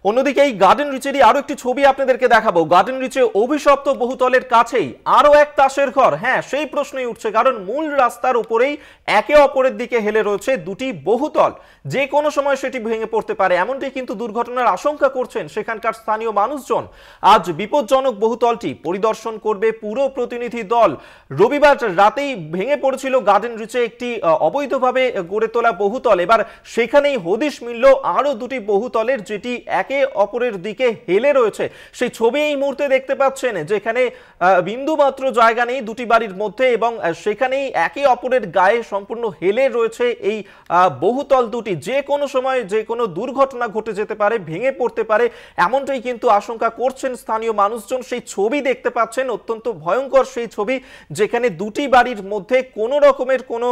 অন্যদিকে এই গার্ডেন রিচেরই আরো একটি ছবি আপনাদেরকে দেখাবো। গার্ডেন রিচে অভিশপ্ত বহুতলের কাছেই আরো এক তাসের ঘর। হ্যাঁ, সেই প্রশ্নই উঠছে, কারণ মূল রাস্তার উপরেই একে অপরের দিকে হেলে রয়েছে দুটি বহুতল। যে কোনো সময় সেটি ভেঙে পড়তে পারে, এমনটাই কিন্তু দুর্ঘটনার আশঙ্কা করছেন সেখানকার স্থানীয় মানুষজন। আজ বিপজ্জনক বহুতলটি পরিদর্শন করবে পুরো প্রতিনিধি দল। রবিবার রাতেই ভেঙে পড়েছিল গার্ডেন রিচে একটি অবৈধভাবে গড়ে তোলা বহুতল। এবার সেখানেই হদিশ মিলল আরো দুটি বহুতলের, যেটি একে অপরের দিকে হেলে রয়েছে। সেই ছবি এই মুহূর্তে দেখতে পাচ্ছেন, যেখানে বিন্দুমাত্র জায়গা নেই দুটি বাড়ির মধ্যে, এবং সেখানেই একে অপরের গায়ে সম্পূর্ণ হেলে রয়েছে এই বহুতল দুটি। যে কোনো সময় যে কোনো দুর্ঘটনা ঘটে যেতে পারে, ভেঙে পড়তে পারে, এমনটাই কিন্তু আশঙ্কা করছেন স্থানীয় মানুষজন। সেই ছবি দেখতে পাচ্ছেন, অত্যন্ত ভয়ঙ্কর সেই ছবি, যেখানে দুটি বাড়ির মধ্যে কোনো রকমের কোনো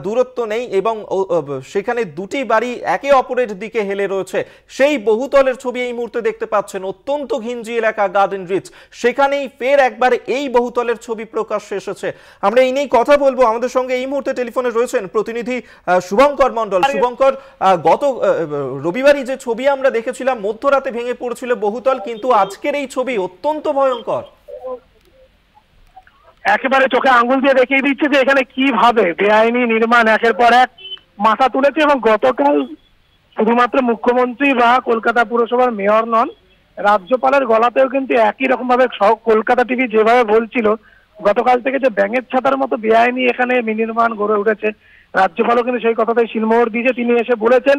দূরত্ব নেই এবং সেখানে দুটি বাড়ি একে অপরের দিকে হেলে রয়েছে। সেই বহুতলের ছবি এই মুহূর্তে দেখতে পাচ্ছেন। অত্যন্ত ঘিঞ্জি এলাকা গার্ডেন রিচ, সেখানেই ফের একবার এই বহুতলের ছবি প্রকাশ্যে এসেছে। আমরা এই নিয়েই কথা বলবো। আমাদের সঙ্গে এই মুহূর্তে টেলিফোনে রয়েছেন প্রতিনিধি শুভঙ্কর মণ্ডল। শুভঙ্কর, গত রবিবারই যে ছবি আমরা দেখেছিলাম, মধ্যরাতে ভেঙে পড়েছিল বহুতল, কিন্তু আজকের এই ছবি অত্যন্ত ভয়ঙ্কর। একেবারে চোখে আঙ্গুল দিয়ে দেখিয়ে দিচ্ছে যে এখানে কিভাবে বেআইনি নির্মাণ একের পর এক মাথা তুলেছে। এবং গতকাল শুধুমাত্র মুখ্যমন্ত্রী বা কলকাতা পুরসভার মেয়র নন, রাজ্যপালের গলাতেও কিন্তু একই রকম ভাবে কলকাতা টিভি যেভাবে বলছিল গতকাল থেকে যে ব্যাঙের ছাতার মতো বেআইনি এখানে নির্মাণ গড়ে উঠেছে, রাজ্যপালও কিন্তু সেই কথাটাই শিলমোহর দিয়েছে। তিনি এসে বলেছেন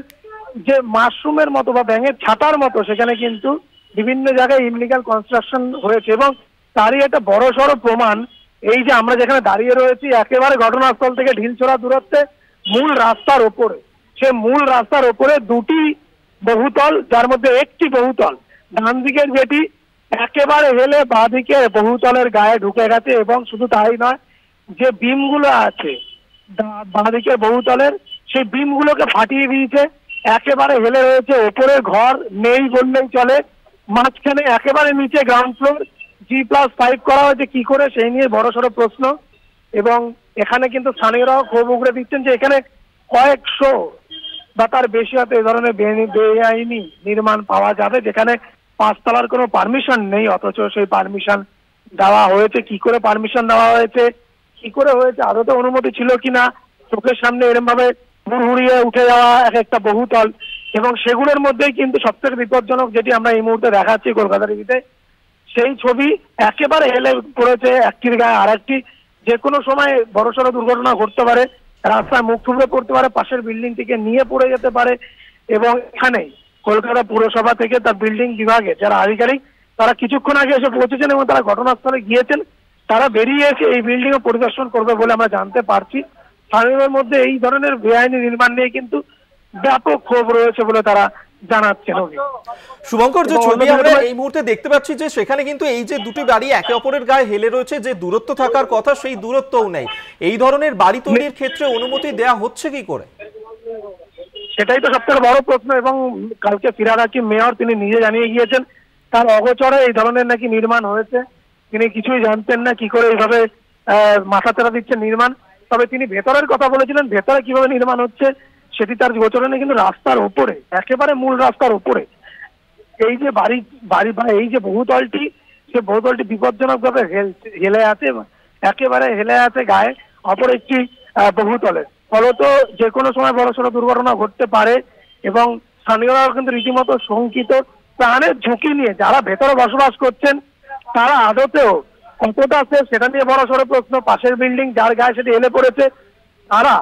যে মাশরুমের মতো বা ব্যাঙের ছাতার মতো সেখানে কিন্তু বিভিন্ন জায়গায় ইনলিগাল কনস্ট্রাকশন হয়েছে। এবং তারই একটা বড় সড়ো প্রমাণ এই যে আমরা যেখানে দাঁড়িয়ে রয়েছি, একেবারে ঘটনাস্থল থেকে ঢিলছোড়া দূরত্বে মূল রাস্তার ওপরে, সে মূল রাস্তার ওপরে দুটি বহুতল, যার মধ্যে একটি বহুতল ডান দিকের যেটি একেবারে হেলে বাঁ দিকে বহুতলের গায়ে ঢুকে গেছে। এবং শুধু তাই নয়, যে বিমগুলো আছে বাঁ দিকের বহুতলের, সেই বিমগুলোকে ফাটিয়ে দিয়েছে, একেবারে হেলে রয়েছে। ওপরের ঘর নেই বললেই চলে, মাঝখানে একেবারে নিচে গ্রাউন্ড ফ্লোর G+5 করা হয়েছে কি করে, সেই নিয়ে বড়সড় প্রশ্ন। এবং এখানে কিন্তু স্থানীয়রাও ক্ষোভ উগড়ে দিচ্ছেন যে এখানে কয়েকশো বা তার বেশি হয়তো এই ধরনের বেআইনি নির্মাণ পাওয়া যাবে, যেখানে 5 তলার কোনো পারমিশন নেই, অথচ সেই পারমিশন দেওয়া হয়েছে। কি করে পারমিশন দেওয়া হয়েছে, কি করে হয়েছে, আদতে অনুমতি ছিল কিনা, চোখের সামনে এরকম ভাবে হুড়হুড়িয়ে উঠে যাওয়া এক একটা বহুতল। এবং সেগুলোর মধ্যেই কিন্তু সবথেকে বিপজ্জনক যেটি আমরা এই মুহূর্তে দেখাচ্ছি কলকাতা টিভিতে, সেই ছবি একেবারে হেলে পড়েছে একটির গায়ে আর একটি। যে কোনো সময় বড়সড় দুর্ঘটনা ঘটতে পারে, রাস্তায় মুখ থুবড়ে পড়তে পারে, পাশের বিল্ডিং থেকে নিয়ে পড়ে যেতে পারে। এবং এখানে কলকাতা পুরসভা থেকে তার বিল্ডিং বিভাগে যারা আধিকারিক, তারা কিছুক্ষণ আগে এসে পৌঁছেছেন এবং তারা ঘটনাস্থলে গিয়েছেন। তারা বেরিয়ে এসে এই বিল্ডিং ও পরিদর্শন করবে বলে আমরা জানতে পারছি। স্থানীয়দের মধ্যে এই ধরনের বেআইনি নির্মাণ নিয়ে কিন্তু ব্যাপক ক্ষোভ রয়েছে বলে তারা জানাচ্ছেন। শুভঙ্কর, যে ছবি আমরা এই মুহূর্তে দেখতে পাচ্ছি, যে সেখানে কিন্তু এই যে দুটি বাড়ি একে অপরের গায়ে হেলে রয়েছে, যে দূরত্ব থাকার কথা সেই দূরত্বও নেই। এই ধরনের বাড়ি তৈরির ক্ষেত্রে অনুমতি দেয়া হচ্ছে কি করে, সেটাই তো সবথেকে বড় প্রশ্ন। এবং কালকে ফিরহাদ হাকিম মেয়র তিনি নিজে জানিয়ে গিয়েছেন তার অগোচরে এই ধরনের নাকি নির্মাণ হয়েছে, তিনি কিছুই জানতেন না, কি করে এইভাবে মাথাচাড়া দিচ্ছে নির্মাণ। তবে তিনি ভেতরের কথা বলেছিলেন, ভেতরে কিভাবে নির্মাণ হচ্ছে সেটি তার গোচরে নেই, কিন্তু রাস্তার উপরে, একেবারে মূল রাস্তার উপরে এই যে বাড়ি বা এই যে বহুতলটি, সে বহুতলটি বিপজ্জনক ভাবে হেলে আছে, একেবারে হেলে আছে গায়ে অপর একটি বহুতলে। ফলত যে কোনো সময় বড়সড় দুর্ঘটনা ঘটতে পারে। এবং স্থানীয়রাও কিন্তু রীতিমতো শঙ্কিত, প্রাণের ঝুঁকি নিয়ে যারা ভেতরে বসবাস করছেন তারা আদতেও কতটা সেফ সেটা নিয়ে বড়সড় প্রশ্ন। পাশের বিল্ডিং যার গায়ে সেটি হেলে পড়েছে, তারা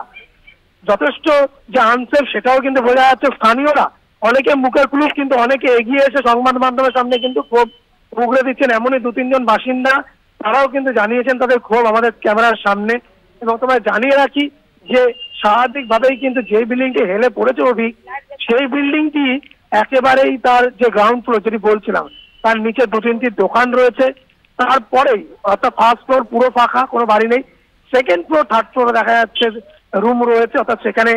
যথেষ্ট যে আনসেফ সেটাও কিন্তু বোঝা যাচ্ছে। স্থানীয়রা অনেকে মুখের কুলুপ, কিন্তু অনেকে এগিয়ে এসে সংবাদ মাধ্যমের সামনে কিন্তু ক্ষোভ উগড়ে দিচ্ছেন। এমনই 2-3 জন বাসিন্দা, তারাও কিন্তু জানিয়েছেন তাদের ক্ষোভ আমাদের ক্যামেরার সামনে। এবং তোমায় জানিয়ে রাখি যে স্বাভাবিকভাবেই কিন্তু যে বিল্ডিংটি হেলে পড়েছে সেই বিল্ডিংটি একেবারেই তার যে গ্রাউন্ড ফ্লোর যেটি বলছিলাম, তার নিচে 2-3টি দোকান রয়েছে। তারপরেই অর্থাৎ ফার্স্ট ফ্লোর পুরো ফাঁকা, কোনো বাড়ি নেই। সেকেন্ড ফ্লোর, থার্ড ফ্লোরে দেখা যাচ্ছে রুম রয়েছে, অর্থাৎ সেখানে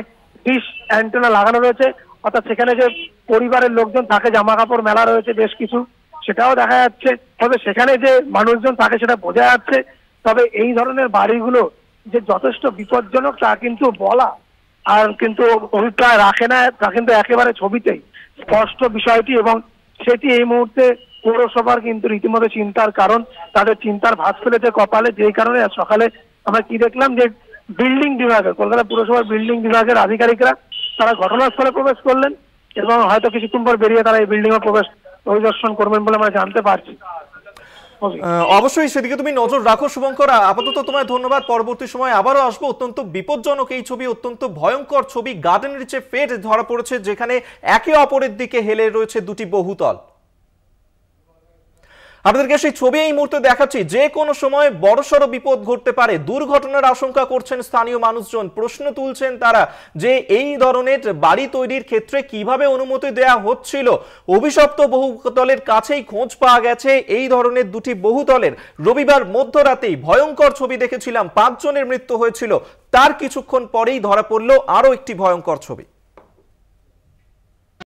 ডিশ অ্যান্টেনা লাগানো রয়েছে, অর্থাৎ সেখানে যে পরিবারের লোকজন থাকে, জামা কাপড় মেলা রয়েছে বেশ কিছু, সেটাও দেখা যাচ্ছে। তবে সেখানে যে মানুষজন থাকে সেটা বোঝা যাচ্ছে। তবে এই ধরনের বাড়িগুলো যে যথেষ্ট বিপজ্জনক তা কিন্তু বলা আর কিন্তু অভিপ্রায় রাখে না, তা কিন্তু একেবারে ছবিতেই স্পষ্ট বিষয়টি। এবং সেটি এই মুহূর্তে পৌরসভার কিন্তু রীতিমতো চিন্তার কারণ। তাদের চিন্তার ভাঁজ ফেলেছে কপালে, যেই কারণে আজ সকালে আমরা কি দেখলাম যে বিল্ডিং বিভাগের, কলকাতা পুরসভার বিল্ডিং বিভাগের আধিকারিকরা তারা ঘটনাস্থলে প্রবেশ করলেন এবং হয়তো কিছুক্ষণ পর বেরিয়ে তারা এই বিল্ডিং এ প্রবেশ পরিদর্শন করবেন বলে আমরা জানতে পারছি। অবশ্যই সেদিকে তুমি নজর রাখো শুভঙ্কর। আপাতত তোমায় ধন্যবাদ। পরবর্তী সময় আবারও আসবো। অত্যন্ত বিপজ্জনক এই ছবি, অত্যন্ত ভয়ঙ্কর ছবি গার্ডেন রিচে ফের ধরা পড়েছে, যেখানে একে অপরের দিকে হেলে রয়েছে দুটি বহুতল। আপনাদেরকে সেই ছবি এই মুহূর্তে দেখাচ্ছি। যে কোনো সময় বড়সড় বিপদ ঘটতে পারে, দুর্ঘটনার আশঙ্কা করছেন স্থানীয় মানুষজন। প্রশ্ন তুলছেন তারা যে এই ধরনের বাড়ি তৈরির ক্ষেত্রে কিভাবে অনুমতি দেয়া হচ্ছিল। অভিশপ্ত বহুতলের কাছেই খোঁজ পাওয়া গেছে এই ধরনের দুটি বহুতলের। রবিবার মধ্যরাতেই ভয়ঙ্কর ছবি দেখেছিলাম, 5 জনের মৃত্যু হয়েছিল, তার কিছুক্ষণ পরেই ধরা পড়ল আরো একটি ভয়ঙ্কর ছবি।